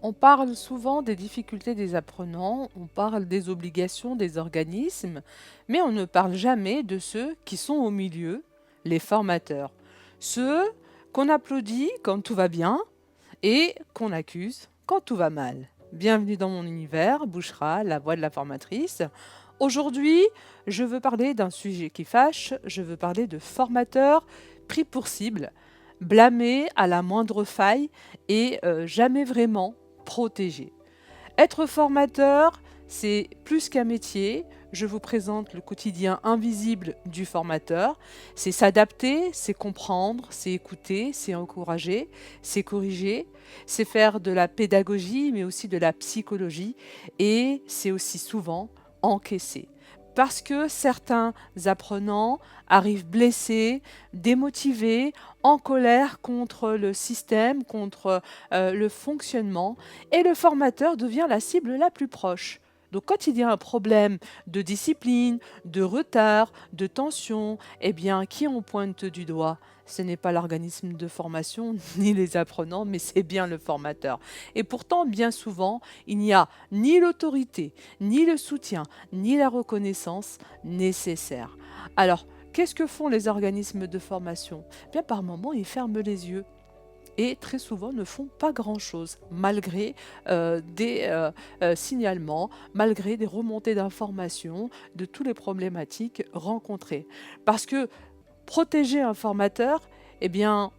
On parle souvent des difficultés des apprenants, on parle des obligations des organismes, mais on ne parle jamais de ceux qui sont au milieu, les formateurs. Ceux qu'on applaudit quand tout va bien et qu'on accuse quand tout va mal. Bienvenue dans mon univers, Bouchra, la voix de la formatrice. Aujourd'hui, je veux parler d'un sujet qui fâche, je veux parler de formateurs pris pour cible, blâmés à la moindre faille et jamais vraiment protégés. Être formateur, c'est plus qu'un métier. Je vous présente le quotidien invisible du formateur. C'est s'adapter, c'est comprendre, c'est écouter, c'est encourager, c'est corriger, c'est faire de la pédagogie, mais aussi de la psychologie. Et c'est aussi souvent encaisser. Parce que certains apprenants arrivent blessés, démotivés, en colère contre le système, contre le fonctionnement, et le formateur devient la cible la plus proche. Donc quand il y a un problème de discipline, de retard, de tension, eh bien, qui on pointe du doigt? Ce n'est pas l'organisme de formation ni les apprenants, mais c'est bien le formateur. Et pourtant, bien souvent, il n'y a ni l'autorité, ni le soutien, ni la reconnaissance nécessaire. Alors, qu'est-ce que font les organismes de formation? Bien, par moments, ils ferment les yeux et très souvent ne font pas grand-chose, malgré des signalements, malgré des remontées d'informations de toutes les problématiques rencontrées. Parce que protéger un formateur, eh bien,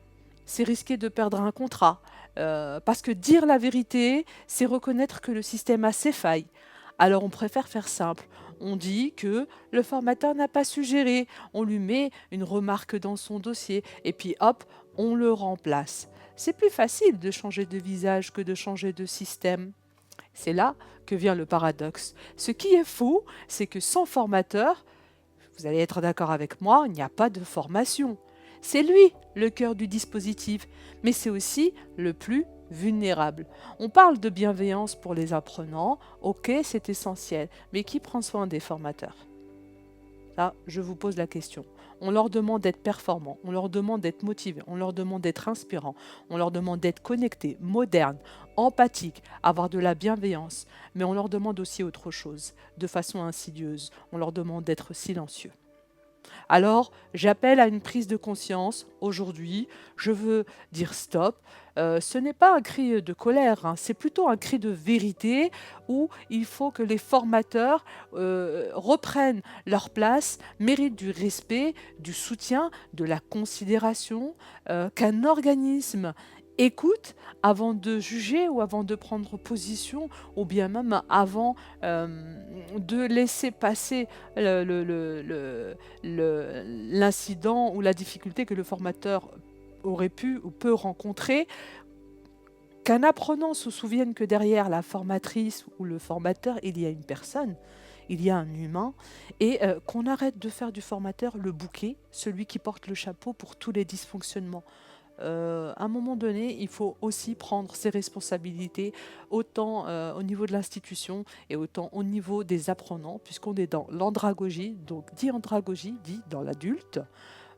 c'est risquer de perdre un contrat. Parce que dire la vérité, c'est reconnaître que le système a ses failles. Alors on préfère faire simple. On dit que le formateur n'a pas suggéré, on lui met une remarque dans son dossier et puis hop, on le remplace. C'est plus facile de changer de visage que de changer de système. C'est là que vient le paradoxe. Ce qui est fou, c'est que sans formateur, vous allez être d'accord avec moi, il n'y a pas de formation. C'est lui le cœur du dispositif, mais c'est aussi le plus vulnérable. On parle de bienveillance pour les apprenants, ok, c'est essentiel, mais qui prend soin des formateurs? Là, je vous pose la question. On leur demande d'être performants, on leur demande d'être motivés, on leur demande d'être inspirants, on leur demande d'être connectés, modernes, empathiques, avoir de la bienveillance, mais on leur demande aussi autre chose, de façon insidieuse. On leur demande d'être silencieux. Alors, j'appelle à une prise de conscience aujourd'hui. Je veux dire stop. Ce n'est pas un cri de colère, hein, c'est plutôt un cri de vérité où il faut que les formateurs reprennent leur place, méritent du respect, du soutien, de la considération, qu'un organisme écoute avant de juger ou avant de prendre position ou bien même avant de laisser passer l'incident ou la difficulté que le formateur aurait pu ou peut rencontrer, qu'un apprenant se souvienne que derrière la formatrice ou le formateur, il y a une personne, il y a un humain, et qu'on arrête de faire du formateur le bouquet, celui qui porte le chapeau pour tous les dysfonctionnements. À un moment donné, il faut aussi prendre ses responsabilités, autant au niveau de l'institution et autant au niveau des apprenants, puisqu'on est dans l'andragogie. Donc, dit andragogie, dit dans l'adulte.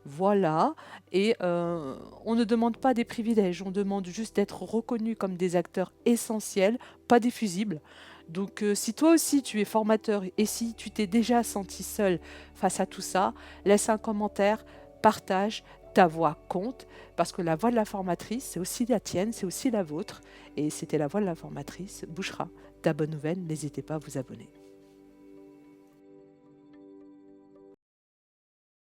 Voilà. Et on ne demande pas des privilèges, on demande juste d'être reconnu comme des acteurs essentiels, pas des fusibles. Donc, si toi aussi tu es formateur et si tu t'es déjà senti seul face à tout ça, laisse un commentaire, partage, ta voix compte, parce que la voix de la formatrice, c'est aussi la tienne, c'est aussi la vôtre. Et c'était la voix de la formatrice, Bouchra. Ta bonne nouvelle, n'hésitez pas à vous abonner.